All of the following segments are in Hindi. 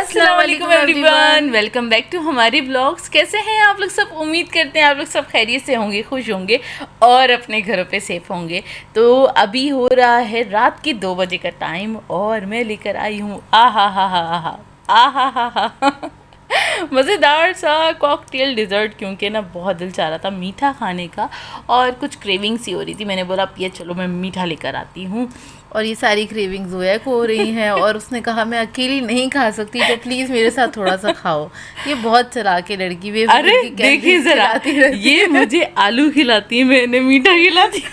अस्सलाम वालेकुम एवरीवन, वेलकम बैक टू हमारी ब्लॉग्स। कैसे हैं आप लोग सब? उम्मीद करते हैं आप लोग सब खैरियत से होंगे, खुश होंगे और अपने घरों पे सेफ होंगे। तो अभी हो रहा है रात के 2 बजे का टाइम और मैं लेकर आई हूँ मज़ेदार सा कॉकटेल डिज़र्ट, क्योंकि ना बहुत दिल चाह रहा था मीठा खाने का और कुछ क्रेविंग सी हो रही थी। मैंने बोला पिया चलो मैं मीठा लेकर आती हूँ। और ये सारी क्रेविंग्स जोया को हो रही हैं और उसने कहा मैं अकेली नहीं खा सकती तो प्लीज़ मेरे साथ थोड़ा सा खाओ। ये बहुत चालाक है लड़की। वे अरे देखिए ज़रा, ये मुझे आलू खिलाती है, मैंने मीठा खिलाती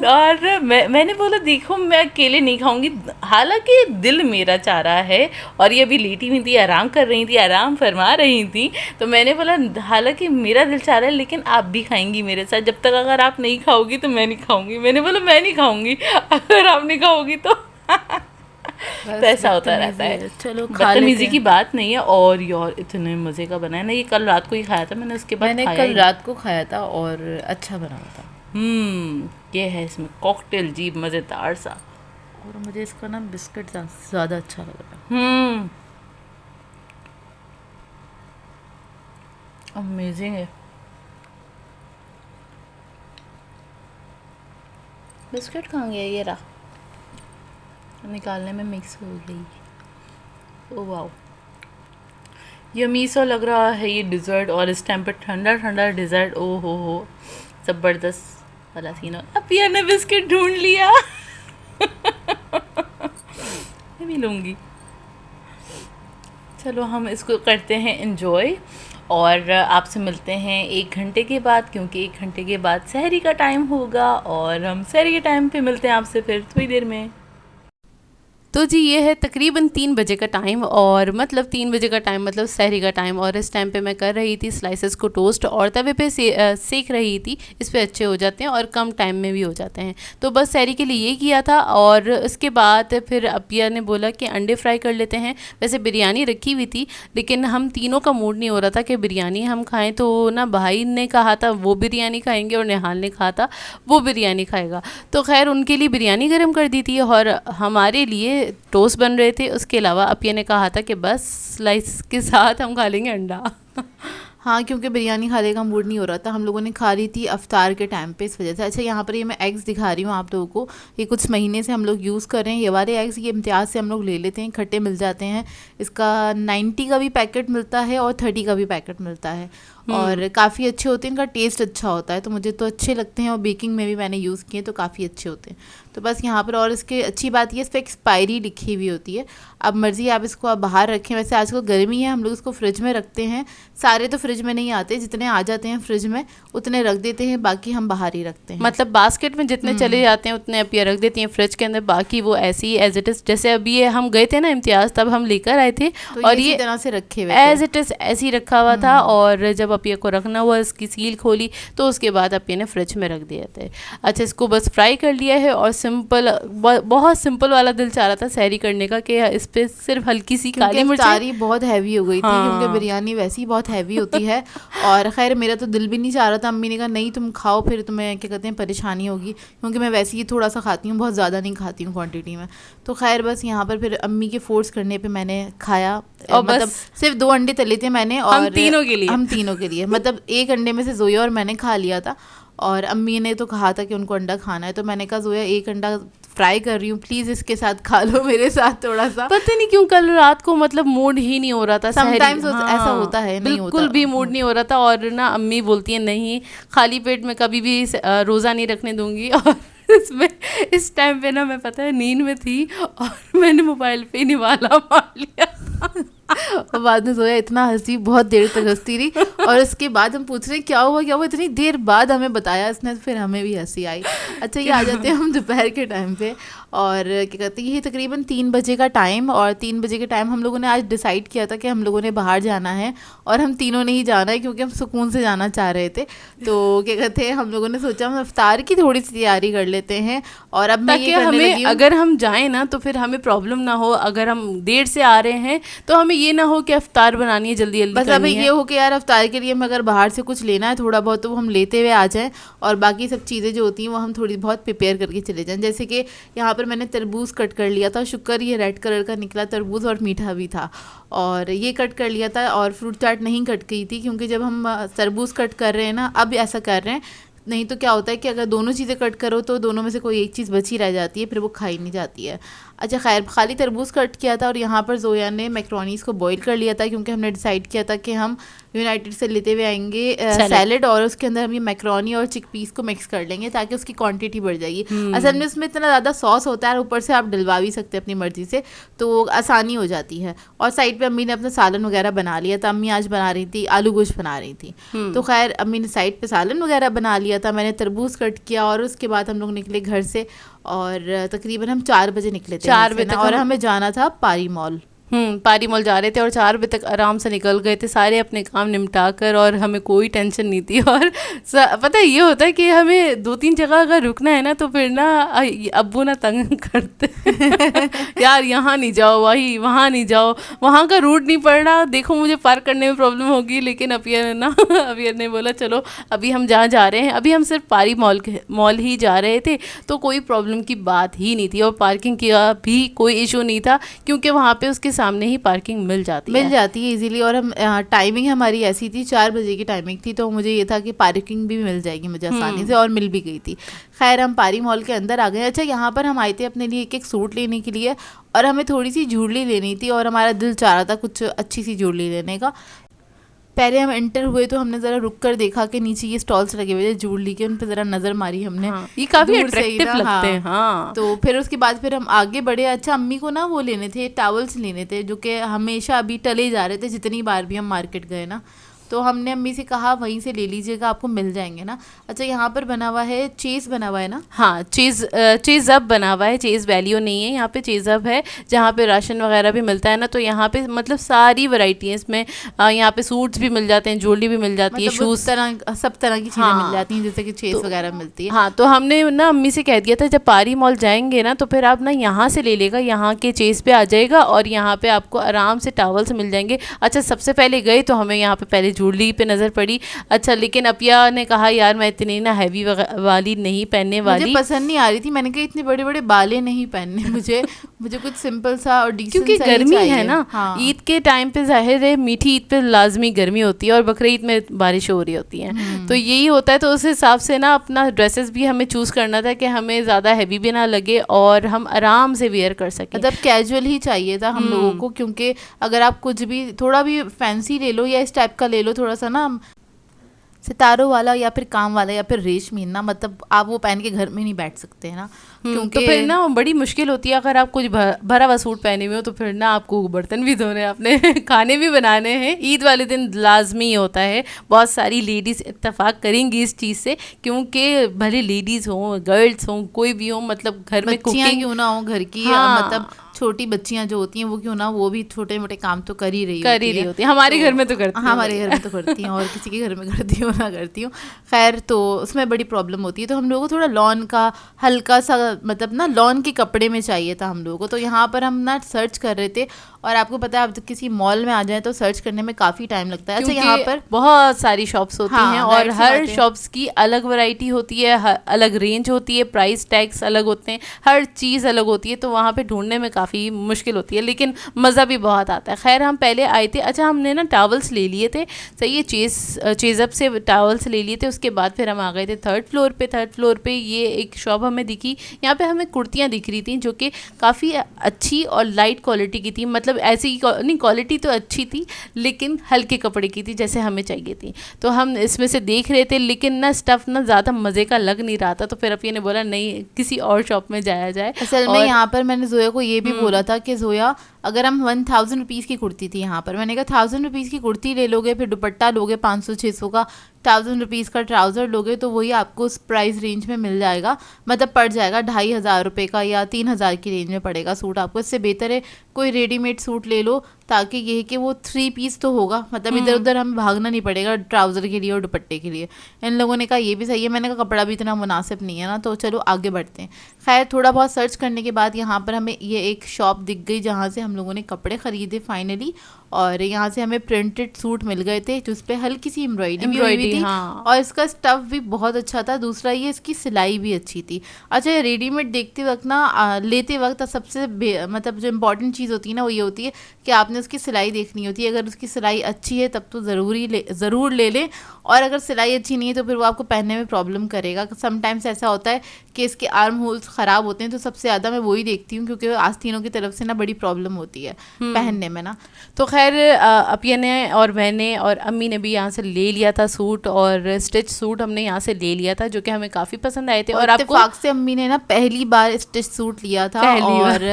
और मैंने बोला देखो मैं अकेले नहीं खाऊंगी, हालांकि दिल मेरा चाह रहा है। और ये अभी लेटी हुई थी, आराम कर रही थी, आराम फरमा रही थी। तो मैंने बोला हालांकि मेरा दिल चाह रहा है लेकिन आप भी खाएंगी मेरे साथ, जब तक अगर आप नहीं खाओगी तो मैं नहीं खाऊंगी। मैंने बोला मैं नहीं खाऊंगी अगर आप नहीं खाओगी तो तो ऐसा होता रहता है। चलो बदतमीजी की बात नहीं है। और यार इतने मज़े का बना है ना, ये कल रात को ही खाया था मैंने, उसके बाद मैंने कल रात को खाया था और अच्छा बना था। ये है इसमें कॉकटेल जी मज़ेदार सा। और मुझे इसका ना बिस्किट ज़्यादा अच्छा लग रहा है। अमेजिंग है। बिस्किट कहाँ गया? ये रहा, निकालने में मिक्स हो गई। ओ वाओ, यम्मी सा लग रहा है ये डिज़र्ट। और इस टाइम पर ठंडा ठंडा डिज़र्ट, ओ हो ज़बरदस्त वाला सीन। अब पिया ने बिस्किट ढूंढ लिया मैं भी लूँगी। चलो हम इसको करते हैं एंजॉय और आपसे मिलते हैं 1 घंटे के बाद, क्योंकि 1 घंटे के बाद सहरी का टाइम होगा और हम सहरी के टाइम पे मिलते हैं आपसे फिर थोड़ी देर में। तो जी ये है तकरीबन 3 बजे का टाइम, और मतलब 3 बजे का टाइम मतलब सहरी का टाइम। और इस टाइम पे मैं कर रही थी स्लाइसेस को टोस्ट और तवे पे सेक रही थी। इस पे अच्छे हो जाते हैं और कम टाइम में भी हो जाते हैं। तो बस सहरी के लिए ये किया था। और उसके बाद फिर अपिया ने बोला कि अंडे फ्राई कर लेते हैं। वैसे बिरयानी रखी हुई थी लेकिन हम तीनों का मूड नहीं हो रहा था कि बिरयानी हम खाएँ। तो ना भाई ने कहा था वो बिरयानी खाएँगे और निहाल ने कहा था वो बिरयानी खाएगा। तो खैर उनके लिए बिरयानी गर्म कर दी थी और हमारे लिए टोस्ट बन रहे थे। उसके अलावा अपिया ने कहा था कि बस स्लाइस के साथ हम खा लेंगे अंडा हाँ, क्योंकि बिरयानी खाने का मूड नहीं हो रहा था। हम लोगों ने खा ली थी अफ्तार के टाइम पे, इस वजह से। अच्छा, यहाँ पर ये मैं एग्स दिखा रही हूँ आप लोगों को। ये कुछ महीने से हम लोग यूज़ कर रहे हैं ये वाले एग्स। ये इम्तियाज़ से हम लोग ले लेते हैं, इकट्ठे मिल जाते हैं। इसका 90 का भी पैकेट मिलता है और 30 का भी पैकेट मिलता है और काफ़ी अच्छे होते हैं। इनका टेस्ट अच्छा होता है तो मुझे तो अच्छे लगते हैं और बेकिंग में भी मैंने यूज़ किए तो काफ़ी अच्छे होते हैं। तो बस यहाँ पर, और इसकी अच्छी बात ये इस पर एक्सपायरी लिखी हुई होती है। अब मर्ज़ी आप इसको आप बाहर रखें। वैसे आजकल गर्मी है, हम लोग इसको फ्रिज में रखते हैं। सारे तो फ्रिज में नहीं आते, जितने आ जाते हैं फ्रिज में उतने रख देते हैं, बाकी हम बाहर ही रखते हैं। मतलब बास्केट में जितने चले जाते हैं उतने अपिया रख देती हैं फ्रिज के अंदर, बाकी वो ऐसे ही एज इट इज़। जैसे अभी ये हम गए थे ना इम्तियाज़, तब हम लेकर आए थे तो और ये तरह से रखे हुए एज इट इज़ ऐसे ही रखा हुआ था। और जब अपिया को रखना हुआ इसकी सील खोली तो उसके बाद अपिया ने फ्रिज में रख दिए थे। अच्छा, इसको बस फ्राई कर लिया है और सिंपल, बहुत सिंपल वाला दिल चाह रहा था सहरी करने का कि इस पर सिर्फ हल्की सी काली मिर्च। सारी बहुत हैवी हो गई थी क्योंकि बिरयानी वैसे ही बहुत हैवी होती है। और खैर मेरा तो दिल भी नहीं चाह रहा था। अम्मी ने कहा नहीं तुम खाओ, फिर तुम्हें क्या कहते हैं परेशानी होगी, क्योंकि मैं वैसे ही थोड़ा सा खाती हूँ, बहुत ज़्यादा नहीं खाती हूँ क्वांटिटी में। तो खैर बस यहाँ पर फिर अम्मी के फोर्स करने पे मैंने खाया। और मतलब सिर्फ 2 अंडे तले थे मैंने, और हम तीनों के लिए मतलब 1 अंडे में से जोया और मैंने खा लिया था। और अम्मी ने तो कहा था कि उनको अंडा खाना है, तो मैंने कहा जोया 1 अंडा फ्राई कर रही हूँ, प्लीज़ इसके साथ खा लो मेरे साथ थोड़ा सा। पता नहीं क्यों कल रात को मतलब मूड ही नहीं हो रहा था। समटाइम्स ऐसा होता है, नहीं होता, बिल्कुल भी मूड नहीं हो रहा था। और ना अम्मी बोलती है नहीं खाली पेट में कभी भी रोज़ा नहीं रखने दूंगी। और इसमें इस टाइम पे ना मैं पता है नींद में थी और मैंने मोबाइल पे निवाला मार लिया और बाद में जोया इतना हंसी, बहुत देर तक हंसती रही। और उसके बाद हम पूछ रहे क्या हुआ, इतनी देर बाद हमें बताया इसने, फिर हमें भी हंसी आई। अच्छा, ये आ जाते हैं हम दोपहर के टाइम पे। और क्या कहते हैं ये तकरीबन 3 बजे का टाइम। और 3 बजे के टाइम हम लोगों ने आज डिसाइड किया था कि हम लोगों ने बाहर जाना है और हम तीनों ने ही जाना है क्योंकि हम सुकून से जाना चाह रहे थे। तो क्या कहते हैं हम लोगों ने सोचा हम इफ्तार की थोड़ी सी तैयारी कर लेते हैं। और अब मैं हमें अगर हम जाएँ ना तो फिर हमें प्रॉब्लम ना हो। अगर हम देर से आ रहे हैं तो हमें ये ना हो कि अफ्तार बनानी है जल्दी जल्दी बस करनी अभी है। ये हो कि यार अफ्तार के लिए हमें अगर बाहर से कुछ लेना है थोड़ा बहुत तो वो हम लेते हुए आ जाएं, और बाकी सब चीज़ें जो होती हैं वो हम थोड़ी बहुत प्रिपेयर करके चले जाएं। जैसे कि यहाँ पर मैंने तरबूज कट कर लिया था, शुक्र ये रेड कलर का निकला तरबूज और मीठा भी था, और ये कट कर लिया था। और फ्रूट चाट नहीं कट की थी क्योंकि जब हम तरबूज कट कर रहे हैं ना, अब ऐसा कर रहे हैं, नहीं तो क्या होता है कि अगर दोनों चीज़ें कट करो तो दोनों में से कोई एक चीज़ बची रह जाती है, फिर वो खाई नहीं जाती है। अच्छा खैर, खाली तरबूज कट किया था, और यहाँ पर जोया ने मैक्रोनीस को बॉईल कर लिया था क्योंकि हमने डिसाइड किया था कि हम यूनाइटेड से लेते हुए आएंगे सैलेड, और उसके अंदर हम ये मैक्रोनी और चिकपीस को मिक्स कर लेंगे ताकि उसकी क्वांटिटी बढ़ जाएगी। असल में उसमें इतना ज़्यादा सॉस होता है, ऊपर से आप डलवा भी सकते हैं अपनी मर्जी से, तो आसानी हो जाती है। और साइड पे अम्मी ने अपना सालन वगैरह बना लिया था। अम्मी आज बना रही थी आलू गोश्त बना रही थी, तो खैर अम्मी ने साइड पे सालन वगैरह बना लिया था, मैंने तरबूज कट किया, और उसके बाद हम लोग निकले घर से, और तकरीबन हम 4 बजे निकले थे 4 बजे तक, और हमें जाना था पारी मॉल। पारी मॉल जा रहे थे और 4 बजे तक आराम से निकल गए थे सारे अपने काम निपटा कर, और हमें कोई टेंशन नहीं थी। और पता है ये होता है कि हमें 2-3 जगह अगर रुकना है ना तो फिर ना अब्बू ना तंग करते यार यहाँ नहीं जाओ, वहाँ नहीं जाओ, वहाँ का रूट नहीं पड़ रहा, देखो मुझे पार्क करने में प्रॉब्लम होगी। लेकिन अभी ने बोला चलो अभी हम जहाँ जा रहे हैं, अभी हम सिर्फ पारी मॉल ही जा रहे थे, तो कोई प्रॉब्लम की बात ही नहीं थी, और पार्किंग का भी कोई इशू नहीं था क्योंकि वहाँ पे उसके सामने ही पार्किंग मिल जाती है इजीली। और हम टाइमिंग हमारी ऐसी थी, 4 बजे की टाइमिंग थी, तो मुझे ये था कि पार्किंग भी मिल जाएगी मुझे आसानी से, और मिल भी गई थी। खैर हम पारी मॉल के अंदर आ गए। अच्छा यहाँ पर हम आए थे अपने लिए एक सूट लेने के लिए, और हमें थोड़ी सी ज्वेलरी लेनी थी, और हमारा दिल चाह रहा था कुछ अच्छी सी ज्वेलरी लेने का। पहले हम एंटर हुए तो हमने ज़रा रुक कर देखा कि नीचे ये स्टॉल्स लगे हुए थे ज्वेलरी के, उन पर ज़रा नज़र मारी हमने। ये काफ़ी अट्रैक्टिव लगते हैं। हाँ। तो फिर उसके बाद फिर हम आगे बढ़े। अच्छा अम्मी को ना वो लेने थे, टॉवल्स लेने थे, जो कि हमेशा अभी टले जा रहे थे जितनी बार भी हम मार्केट गए ना, तो हमने अम्मी से कहा वहीं से ले लीजिएगा, आपको मिल जाएंगे ना। अच्छा यहाँ पर बना हुआ है चेज़ बना हुआ है ना। हाँ, चेज़ अब बना हुआ है, चेज़ वैल्यू नहीं है, यहाँ पे चेज़ अब है जहाँ पे राशन वगैरह भी मिलता है ना, तो यहाँ पे मतलब सारी वैरायटी है इसमें। यहाँ पे सूट्स भी मिल जाते हैं, ज्वेलरी भी मिल जाती है, शूज़ सब तरह की चीज़ें मिल जाती हैं, जैसे कि चेज़ वगैरह मिलती है। हाँ, तो हमने ना अम्मी से कह दिया था जब पारी मॉल जाएंगे ना तो फिर आप ना यहाँ से ले लेगा, यहाँ के चेज़ पे आ जाएगा और यहाँ पे आपको आराम से टॉवल्स मिल जाएंगे। अच्छा सबसे पहले गए तो हमें यहाँ पे पहले ज्वेलरी पे नज़र पड़ी। अच्छा लेकिन अपिया ने कहा यार मैं इतनी ना हैवी वाली नहीं पहनने वाली, मुझे पसंद नहीं आ रही थी। मैंने कहा इतने बड़े बड़े बाले नहीं पहनने मुझे कुछ सिंपल सा और डिसेंट क्योंकि सा गर्मी है ना। हाँ। ईद के टाइम पे जाहिर है मीठी ईद पे लाजमी गर्मी होती है और बकरीद में बारिश हो रही होती है, तो यही होता है। तो उस हिसाब से ना अपना ड्रेसेस भी हमें चूज़ करना था कि हमें ज़्यादा हैवी भी ना लगे और हम आराम से वेयर कर सकें। मतलब कैजुअल ही चाहिए था हम लोगों को, क्योंकि अगर आप कुछ भी थोड़ा भी फैंसी ले लो या इस टाइप का ले लो, थोड़ा सा ना सितारों वाला या फिर काम वाला या फिर रेशमी ना, मतलब आप वो पहन के घर में नहीं बैठ सकते हैं ना, क्योंकि तो फिर ना बड़ी मुश्किल होती है। अगर आप कुछ भरा हुआ सूट पहने हुए हो तो फिर ना आपको बर्तन भी धोने, अपने खाने भी बनाने हैं। ईद वाले दिन लाजमी होता है, बहुत सारी लेडीज़ इत्तेफाक करेंगी इस चीज़ से, क्योंकि भले लेडीज़ हों गर्ल्स हों कोई भी हो, मतलब घर में बच्चियाँ क्यों ना हो घर की, हाँ। मतलब छोटी बच्चियां जो होती हैं वो क्यों ना, वो भी छोटे मोटे काम तो कर ही रही होती है। हमारे घर में तो करती हैं, हमारे घर में तो करती हैं, और किसी के घर में करती हूँ ना करती हूँ। खैर तो उसमें बड़ी प्रॉब्लम होती है, तो हम लोगों को थोड़ा लॉन का हल्का सा, मतलब ना लॉन के कपड़े में चाहिए था हम लोगों को। तो यहाँ पर हम ना सर्च कर रहे थे, और आपको पता है आप किसी मॉल में आ जाए तो सर्च करने में काफ़ी टाइम लगता है। अच्छा यहाँ पर बहुत सारी शॉप्स होती हाँ, हैं और हर शॉप्स की अलग वैरायटी होती है, अलग रेंज होती है, प्राइस टैग्स अलग होते हैं, हर चीज़ अलग होती है, तो वहाँ पे ढूंढने में काफ़ी मुश्किल होती है, लेकिन मज़ा भी बहुत आता है। खैर हम पहले आए थे, अच्छा हमने ना टॉवल्स ले लिए थे, सही है, चेज़अप से टॉवल्स ले लिए थे। उसके बाद फिर हम आ गए थे थर्ड फ्लोर पे ये एक शॉप हमें दिखी। यहाँ पे हमें कुर्तियाँ दिख रही थी जो कि काफ़ी अच्छी और लाइट क्वालिटी की थी, मतलब ऐसी नहीं, क्वालिटी तो अच्छी थी लेकिन हल्के कपड़े की थी जैसे हमें चाहिए थी। तो हम इसमें से देख रहे थे, लेकिन ना स्टफ़ ना ज़्यादा मज़े का लग नहीं रहा था, तो फिर अपिया ने बोला नहीं किसी और शॉप में जाया जाए। असल में यहाँ पर मैंने जोया को ये भी बोला था कि जोया अगर हम 1000 रुपीज़ की कुर्ती थी यहाँ पर, मैंने कहा 1000 रुपीज़ की कुर्ती ले लोगे, फिर दुपट्टा लोगे 500-600 का, 1000 रुपीज़ का ट्राउज़र लोगे तो वही आपको उस प्राइस रेंज में मिल जाएगा, मतलब पड़ जाएगा 2500 रुपये का या 3000 की रेंज में पड़ेगा सूट आपको। इससे बेहतर है कोई रेडीमेड सूट ले लो, ताकि ये है कि वो 3 पीस तो होगा, मतलब इधर उधर हमें भागना नहीं पड़ेगा ट्राउज़र के लिए और दुपट्टे के लिए। इन लोगों ने कहा ये भी सही है, मैंने कहा कपड़ा भी इतना मुनासिब नहीं है ना, तो चलो आगे बढ़ते हैं। खैर थोड़ा बहुत सर्च करने के बाद यहाँ पर हमें ये एक शॉप दिख गई जहाँ से हम लोगों ने कपड़े ख़रीदे फाइनली, और यहाँ से हमें प्रिंटेड सूट मिल गए थे जिस पे हल्की सी एम्ब्रॉयडरी भी हुई थी। हाँ। और इसका स्टफ भी बहुत अच्छा था। दूसरा ये इसकी सिलाई भी अच्छी थी। अच्छा, रेडीमेड देखते वक्त ना लेते वक्त सबसे मतलब जो इम्पोर्टेंट चीज़ होती है ना वो ये होती है कि आपने उसकी सिलाई देखनी होती है। अगर उसकी सिलाई अच्छी है तब तो ज़रूर ले लें, और अगर सिलाई अच्छी नहीं है तो फिर वो आपको पहनने में प्रॉब्लम करेगा। समटाइम्स ऐसा होता है कि इसके आर्म होल्स ख़राब होते हैं, तो सबसे ज़्यादा मैं वही देखती हूँ क्योंकि आस्तीनों की तरफ से ना बड़ी प्रॉब्लम होती है पहनने में ना। तो खैर अपिया ने और मैंने और अम्मी ने भी यहाँ से ले लिया था सूट, और स्टिच सूट हमने यहाँ से ले लिया था जो कि हमें काफ़ी पसंद आए थे। और आपको से अम्मी ने ना पहली बार स्टिच सूट लिया था, और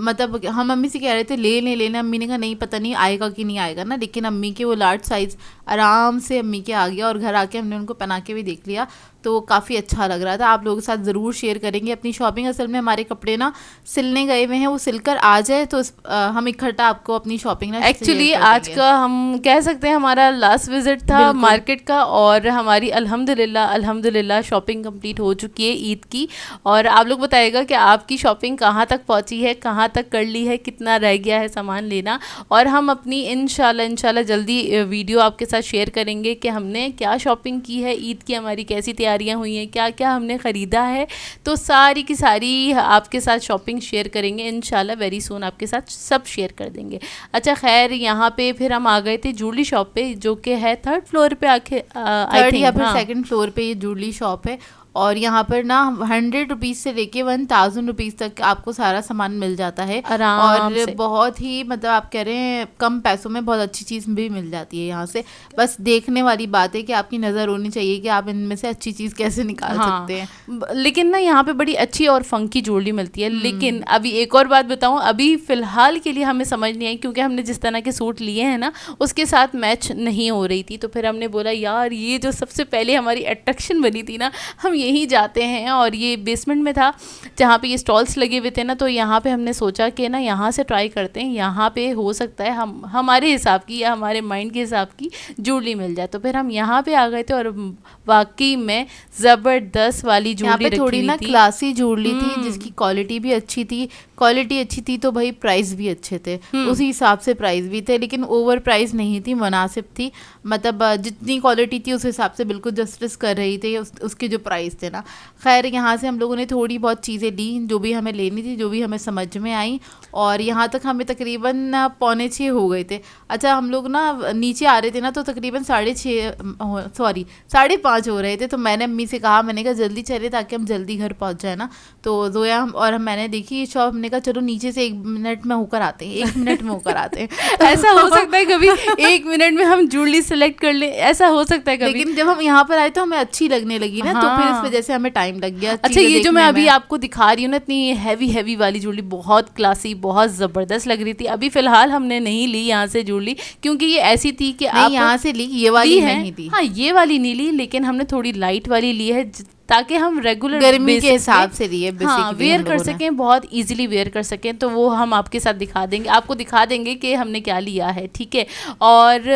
मतलब हम अम्मी से कह रहे थे लेना, अम्मी ने कहा नहीं पता नहीं आएगा कि नहीं आएगा ना, लेकिन अम्मी के वो लार्ज साइज़ आराम से अम्मी के आ गया, और घर आके हमने उनको पहना के भी देख लिया तो काफ़ी अच्छा लग रहा था। आप लोगों के साथ ज़रूर शेयर करेंगे अपनी शॉपिंग। असल में हमारे कपड़े ना सिलने गए हुए हैं, वो सिलकर आ जाए तो हम इकट्ठा आपको अपनी शॉपिंग ना एक्चुअली आज का हम कह सकते हैं हमारा लास्ट विजिट था मार्केट का, और हमारी अल्हम्दुलिल्लाह शॉपिंग कंप्लीट हो चुकी है ईद की। और आप लोग बताइएगा कि आपकी शॉपिंग कहाँ तक पहुँची है, कहाँ तक कर ली है, कितना रह गया है सामान लेना। और हम अपनी इंशाल्लाह जल्दी वीडियो आपके साथ शेयर करेंगे कि हमने क्या शॉपिंग की है, ईद की हमारी कैसी तैयारियां हुई हैं, क्या क्या हमने ख़रीदा है। तो सारी की सारी आपके साथ शॉपिंग शेयर करेंगे इंशाल्लाह, वेरी सून आपके साथ सब शेयर कर देंगे। अच्छा खैर, यहाँ पे फिर हम आ गए थे जूलरी शॉप पे, जो कि है 3rd फ्लोर पे आके थर्ड या फिर 2nd फ्लोर पे ये जूलरी शॉप है। और यहाँ पर ना 100 रुपीज़ से लेके 1000 रुपीज़ तक आपको सारा सामान मिल जाता है आराम और से। बहुत ही मतलब आप कह रहे हैं कम पैसों में बहुत अच्छी चीज़ भी मिल जाती है यहाँ से। बस देखने वाली बात है कि आपकी नज़र होनी चाहिए कि आप इनमें से अच्छी चीज़ कैसे निकाल सकते हैं। लेकिन ना यहाँ पे बड़ी अच्छी और फंकी ज्वेलरी मिलती है। लेकिन अभी एक और बात बताऊँ, अभी फ़िलहाल के लिए हमें समझ नहीं आई क्योंकि हमने जिस तरह के सूट लिए हैं ना उसके साथ मैच नहीं हो रही थी। तो फिर हमने बोला यार ये जो सबसे पहले हमारी अट्रैक्शन बनी थी ना, हम यहीं जाते हैं। और ये बेसमेंट में था जहाँ पे ये स्टॉल्स लगे हुए थे ना, तो यहाँ पे हमने सोचा कि ना यहाँ से ट्राई करते हैं, यहाँ पे हो सकता है हम हमारे हिसाब की या हमारे माइंड के हिसाब की ज्वेलरी मिल जाए। तो फिर हम यहाँ पे आ गए थे और वाकई में ज़बरदस्त वाली ज्वेलरी रखी थोड़ी हुई ना थी। क्लासी ज्वेलरी थी जिसकी क्वालिटी भी अच्छी थी। क्वालिटी अच्छी थी तो भाई प्राइस भी अच्छे थे, उसी हिसाब से प्राइस भी थे, लेकिन ओवर प्राइस नहीं थी, मुनासिब थी। मतलब जितनी क्वालिटी थी उस हिसाब से बिल्कुल जस्टिस कर रही थी उसके जो प्राइस थे ना। खैर यहाँ से हम लोगों ने थोड़ी बहुत चीज़ें ली जो भी हमें लेनी थी, जो भी हमें समझ में आई, और यहाँ तक हमें तकरीबन 5:45 हो गए थे। अच्छा हम लोग ना नीचे आ रहे थे ना तो तकरीबन 5:30 हो रहे थे। तो मैंने अम्मी से कहा, मैंने कहा जल्दी चले ताकि हम जल्दी घर पहुँच जाए ना। तो जोया और मैंने देखी ये शॉप, हमने कहा चलो नीचे से 1 मिनट में होकर आते हैं, 1 मिनट में होकर आते हैं। ऐसा हो सकता है कभी 1 मिनट में हम ज्वेलरी सेलेक्ट कर लें, ऐसा हो सकता है कभी। लेकिन जब हम यहाँ पर आए तो हमें अच्छी लगने लगी ना, तो फिर इस वजह से हमें टाइम लग गया। अच्छा ये जो मैं अभी आपको दिखा रही हूँ ना, इतनी हैवी वाली ज्वेलरी, बहुत क्लासी, बहुत ज़बरदस्त लग रही थी। अभी फ़िलहाल हमने नहीं ली यहाँ से ज्वेलरी क्योंकि ये ऐसी थी कि आप यहाँ से ली, ये वाली नहीं थी। हाँ ये वाली नहीं ली, लेकिन हमने थोड़ी लाइट वाली ली है ताकि हम रेगुलर गर्मी के हिसाब से लिए हाँ वेयर कर सकें, बहुत इजीली वेयर कर सकें। तो वो हम आपके साथ दिखा देंगे, आपको दिखा देंगे कि हमने क्या लिया है, ठीक है। और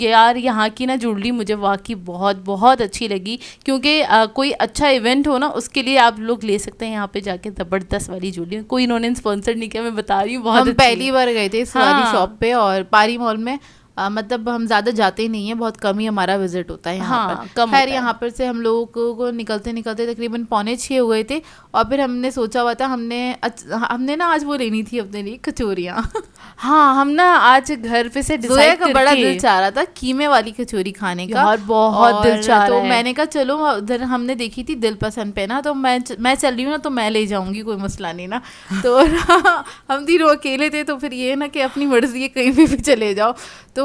यार यहाँ की ना ज्वेलरी मुझे वाकई बहुत अच्छी लगी क्योंकि कोई अच्छा इवेंट हो ना उसके लिए आप लोग ले सकते हैं यहाँ पे जाके ज़बरदस्त वाली ज्वेलरी। कोई इन्होंने स्पॉन्सर नहीं किया, मैं बता रही हूँ, बहुत हम पहली बार गए थे इस वाली शॉप पे और पारी मॉल में। मतलब हम ज़्यादा जाते ही नहीं है, बहुत कम ही हमारा विजिट होता है यहाँ पर। खैर यहाँ पर से हम लोगों को निकलते तकरीबन 5:45 हो गए थे। और फिर हमने सोचा हुआ था, हमने ना आज वो लेनी थी अपने लिए कचौरियाँ। हाँ हम ना आज घर पे से डिसाइड करके, बड़ा दिल चाह रहा था कीमे वाली कचौरी खाने का, और बहुत दिल चाह रहा है। तो मैंने कहा चलो उधर हमने देखी थी दिल पसंद पे ना, तो मैं चल रही हूँ ना तो मैं ले जाऊँगी, कोई मसला नहीं ना। तो हम तीनों अकेले थे तो फिर ये ना कि अपनी मर्जी है कहीं भी चले जाओ। तो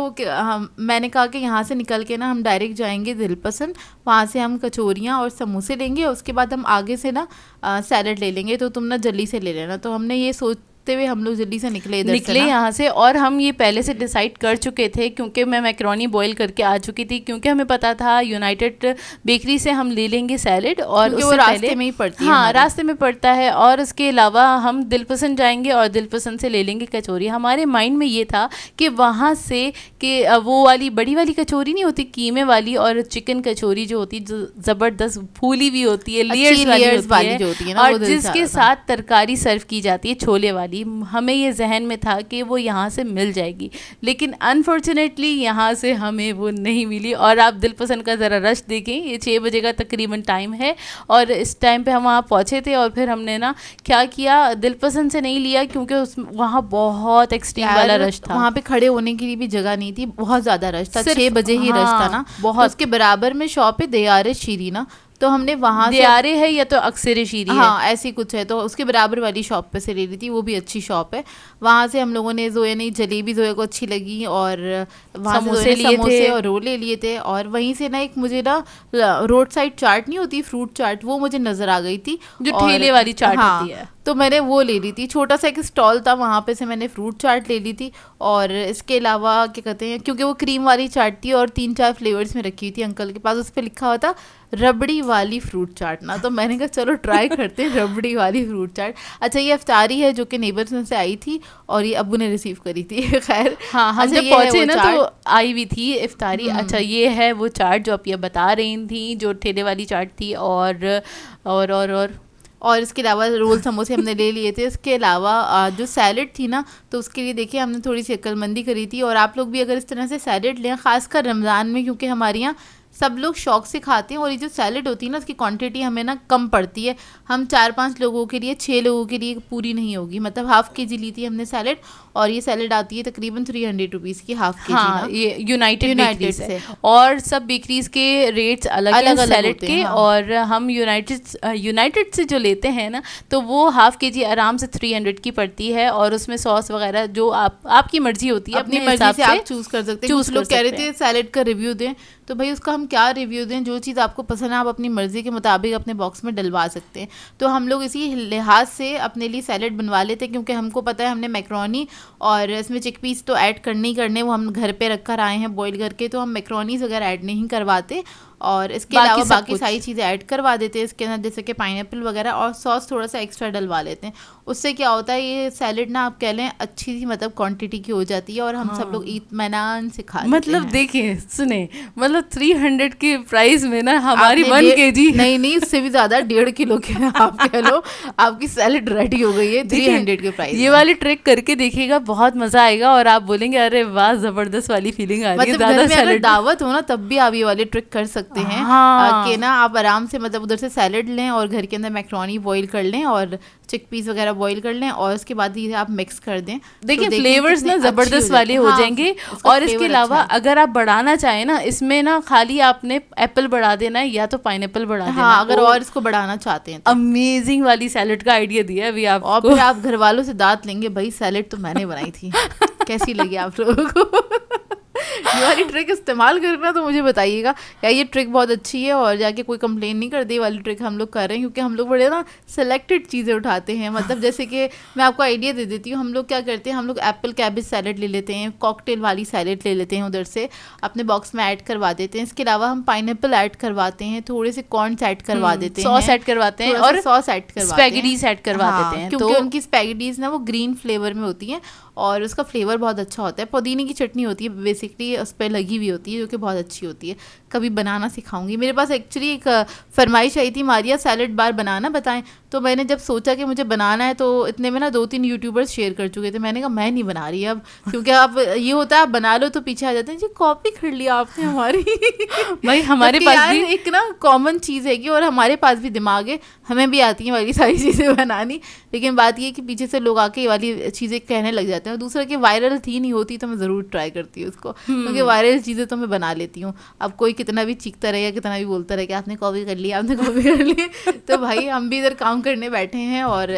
मैंने कहा कि यहाँ से निकल के ना हम डायरेक्ट जाएंगे दिल पसंद, वहाँ से हम कचौरियाँ और समोसे लेंगे, उसके बाद हम आगे से ना सैलड ले लेंगे, तो तुम ना जल्दी से ले लेना। तो हमने ये सोचते हुए हम लोग जल्दी से निकले यहाँ से। और हम ये पहले से डिसाइड कर चुके थे क्योंकि मैं मैकरोनी बॉईल करके आ चुकी थी, क्योंकि हमें पता था यूनाइटेड बेकरी से हम ले लेंगे सैलड, और उससे रास्ते में ही पड़ती है। हाँ रास्ते में पड़ता है। और उसके अलावा हम दिल पसंद जाएंगे और दिल पसंद से ले लेंगे कचौरी। हमारे माइंड में ये था कि वहाँ से कि वो वाली बड़ी वाली कचौरी नहीं होती कीमे वाली, और चिकन कचौरी जो होती है ज़बरदस्त फूली भी होती है, लेयर्स वाली होती है, और जिसके साथ तरकारी सर्व की जाती है छोले वाली, जाएगी, हमें ये जहन में था कि वो यहाँ से मिल जाएगी, लेकिन अनफॉर्चुनेटली यहाँ से हमें वो नहीं मिली। और आप दिलपसंद का ज़रा रश देखें, ये 6 बजे का तकरीबन टाइम है और इस टाइम पे हम वहाँ पहुँचे थे और फिर हमने ना क्या किया, दिलपसंद से नहीं लिया क्योंकि उस वहाँ बहुत एक्सट्रीम वाला रश था। वहाँ पे खड़े होने के लिए भी जगह नहीं थी, बहुत ज़्यादा रश था, 6 बजे ही रश था ना। बहुत। उसके बराबर में शॉप है दयारे शीरी ना, तो हमने वहाँ से दियारे है या तो अक्सर शीरी है, हाँ ऐसी कुछ है, तो उसके बराबर वाली शॉप पे से ले ली थी, वो भी अच्छी शॉप है। वहाँ से हम लोगों ने जोया ने जलेबी जोया को अच्छी लगी और वहाँ से समोसे और रोल ले लिए थे। और वहीं से ना एक मुझे ना रोड साइड चाट नहीं होती, फ्रूट चाट, वो मुझे नज़र आ गई थी, जो ठेले वाली चाट होती है, तो मैंने वो ले ली थी। छोटा सा एक स्टॉल था वहाँ पे से मैंने फ्रूट चाट ले ली थी। और इसके अलावा क्या कहते हैं, क्योंकि वो क्रीम वाली चाट थी और 3-4 फ्लेवर्स में रखी हुई थी अंकल के पास, उस पर लिखा हुआ था रबड़ी वाली फ्रूट चाट ना, तो मैंने कहा चलो ट्राई करते हैं रबड़ी वाली फ्रूट चाट। अच्छा ये अफ्तारी है जो कि नेबर्स में से आई थी और ये अब्बू ने रिसीव करी थी। खैर हाँ, हम जब पहुँचे ना तो आई हुई थी इफ्तारी। अच्छा ये है वो चाट जो आप ये बता रही थी, जो ठेले वाली चाट थी। और इसके अलावा रोल समोसे हमने ले लिए थे। इसके अलावा जो सैलड थी ना, तो उसके लिए देखिए हमने थोड़ी सी अक्लमंदी करी थी। और आप लोग भी अगर इस तरह से सैलड लें, ख़ासकर रमज़ान में, क्योंकि हमारे यहाँ सब लोग शौक से खाते हैं और ये जो सैलड होती है ना, उसकी क्वांटिटी हमें ना कम पड़ती है। हम 4-5 लोगों के लिए, 6 लोगों के लिए पूरी नहीं होगी, मतलब हाफ़ के जी ली थी हमने सैलड। और ये सैलड आती है तकरीबन 300 रुपीज़ की हाफ़ के हाँ, जी। ये यूनाइटेड से। और सब बेकरीज के रेट्स अलग हैं सैलड के। हाँ। और हम यूनाइटेड से जो लेते हैं ना, तो वो हाफ़ के जी आराम से 300 की पड़ती है। और उसमें सॉस वगैरह जो आपकी मर्जी होती है, अपनी मर्जी से आप चूज़ कर सकते हैं। कुछ लोग कह रहे थे सैलड का रिव्यू दें, तो भाई उसका हम क्या रिव्यू दें, जो चीज़ आपको पसंद है आप अपनी मर्ज़ी के मुताबिक अपने बॉक्स में डलवा सकते हैं। तो हम लोग इसी लिहाज से अपने लिए सैलड बनवा लेते हैं, क्योंकि हमको पता है हमने मैक्रोनी और इसमें चिकपीस तो ऐड करने ही करने, वो हम घर पे रख कर आए हैं बॉईल करके, तो हम मैक्रोनीज वगैरह ऐड नहीं करवाते। और इसके अलावा बाकी सारी चीज़ें ऐड करवा देते हैं इसके अंदर, जैसे कि पाइनएप्पल वगैरह, और सॉस थोड़ा सा एक्स्ट्रा डलवा लेते हैं। उससे क्या होता है, ये सैलड ना आप कह लें अच्छी सी मतलब क्वांटिटी की हो जाती है और हम सब लोग इत्मीनान से खा लेते हैं। मतलब देखिए सुने, मतलब 300 के प्राइस में ना हमारी 1 kg नहीं उससे भी ज़्यादा 1.5 किलो के आप कह लो आपकी सैलड रेडी हो गई है 300 के प्राइस। ये वाली ट्रिक करके देखिएगा, बहुत मज़ा आएगा और आप बोलेंगे अरे वाह ज़बरदस्त वाली फीलिंग आ रही है। मतलब घर में अगर दावत हो ना तब भी आप ये वाली ट्रिक कर सकते हैं। हाँ। कि ना आप आराम से मतलब उधर से सैलड लें और घर के अंदर मैक्रोनी बॉईल कर लें और चिकपीस वगैरह बॉईल कर लें और उसके बाद ये आप मिक्स कर दें। देखिए फ्लेवर्स ना ज़बरदस्त वाले हो जाएंगे। और इसके अलावा अगर आप बढ़ाना चाहें ना, इसमें ना खाली आपने एप्पल बढ़ा देना है या तो पाइनएप्पल बढ़ा देना। हाँ, अगर और इसको बढ़ाना चाहते हैं तो। अमेजिंग वाली सैलड का आइडिया दिया है अभी आपको। और फिर आप घर वालों से दांत लेंगे, भाई सैलड तो मैंने बनाई थी। कैसी लगी आप लोगों को? ये वाली ट्रिक इस्तेमाल करना तो मुझे बताइएगा, या ये ट्रिक बहुत अच्छी है और जाके कोई कंप्लेन नहीं कर दे। वाली ट्रिक हम लोग कर रहे हैं क्योंकि हम लोग बड़े ना सेलेक्टेड चीज़ें उठाते हैं। मतलब जैसे कि मैं आपको आइडिया दे देती हूँ, हम लोग क्या करते हैं, हम लोग एप्पल कैबेज सैलड ले लेते हैं, कॉकटेल वाली सैलड ले लेते हैं, उधर से अपने बॉक्स में ऐड करवा देते हैं। इसके अलावा हम पाइनएप्पल ऐड करवाते हैं, थोड़े से कॉर्न्स ऐड करवा देते हैं, सॉस ऐड करवाते हैं और सॉस ऐड करवाते हैं, स्पैगेटीज ऐड करवा देते हैं, क्योंकि उनकी स्पैगेटीज ना वो ग्रीन फ्लेवर में होती हैं और उसका फ्लेवर बहुत अच्छा होता है। पुदीने की चटनी होती है बेसिकली उस पर लगी हुई होती है, जो कि बहुत अच्छी होती है। कभी बनाना सिखाऊंगी। मेरे पास एक्चुअली एक फरमाइश आई थी, मारिया सैलड बार बनाना बताएं, तो मैंने जब सोचा कि मुझे बनाना है तो इतने में ना 2-3 यूट्यूबर्स शेयर कर चुके थे। मैंने कहा मैं नहीं बना रही अब, क्योंकि आप ये होता है आप बना लो तो पीछे आ जाते हैं जी, कॉपी कर लिया आपने हमारी। भाई हमारे पास भी एक ना कॉमन चीज़ है कि, और हमारे पास भी दिमाग है, हमें भी आती हैं वाली सारी चीज़ें बनानी, लेकिन बात ये कि पीछे से लोग आके ये वाली चीज़ें कहने लग जाते हैं। और दूसरा कि वायरल थी नहीं होती तो मैं ज़रूर ट्राई करती हूँ उसको, क्योंकि वायरल चीज़ें तो मैं बना लेती हूँ। अब कोई कितना भी चीखता रहेगा, कितना भी बोलता रहेगा आपने कॉपी कर लिया, आपने कॉपी कर लिया, तो भाई हम भी इधर काम करने बैठे हैं और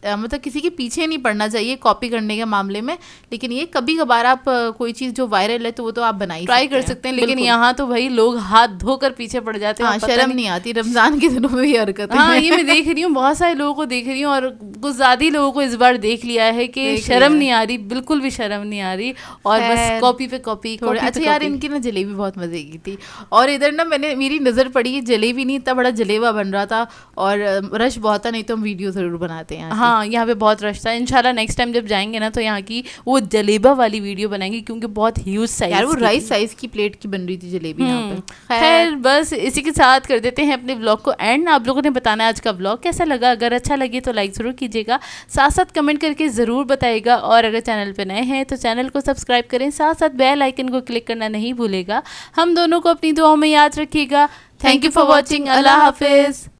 मतलब किसी के पीछे नहीं पड़ना चाहिए कॉपी करने के मामले में। लेकिन ये कभी कभार आप कोई चीज़ जो वायरल है तो वो तो आप ट्राई कर सकते हैं। लेकिन यहाँ तो भाई लोग हाथ धोकर पीछे पड़ जाते हैं। हाँ, शर्म नहीं आती रमज़ान के दिनों में ये हरकत है। हाँ, ये मैं देख रही हूँ, बहुत सारे लोगों को देख रही हूँ और कुछ ज़्यादा ही लोगों को इस बार देख लिया है कि शर्म नहीं आ रही, बिल्कुल भी शर्म नहीं आ रही और बस कॉपी पे कॉपी। अच्छा यार, इनकी ना जलेबी बहुत मज़े की थी। और इधर ना मेरी नज़र पड़ी, जलेबी नहीं, इतना बड़ा जलेबा बन रहा था और रश बहुत था, नहीं तो हम वीडियो ज़रूर बनाते हैं। हाँ, हाँ यहाँ पे बहुत रश था। इंशाल्लाह नेक्स्ट टाइम जब जाएंगे ना तो यहाँ की वो जलेबा वाली वीडियो बनाएंगे, क्योंकि बहुत ह्यूज साइज यार वो राइस साइज की प्लेट की बन रही थी जलेबी यहाँ पे। खैर बस इसी के साथ कर देते हैं अपने व्लॉग को एंड। आप लोगों ने बताना है आज का व्लॉग कैसा लगा। अगर अच्छा लगे तो लाइक ज़रूर कीजिएगा, साथ साथ कमेंट करके ज़रूर बताइएगा, और अगर चैनल पे नए हैं तो चैनल को सब्सक्राइब करें, साथ साथ बेल आइकन को क्लिक करना नहीं भूलेगा। हम दोनों को अपनी दुआओं में याद रखिएगा। Thank you for watching. अल्लाह हाफिज़।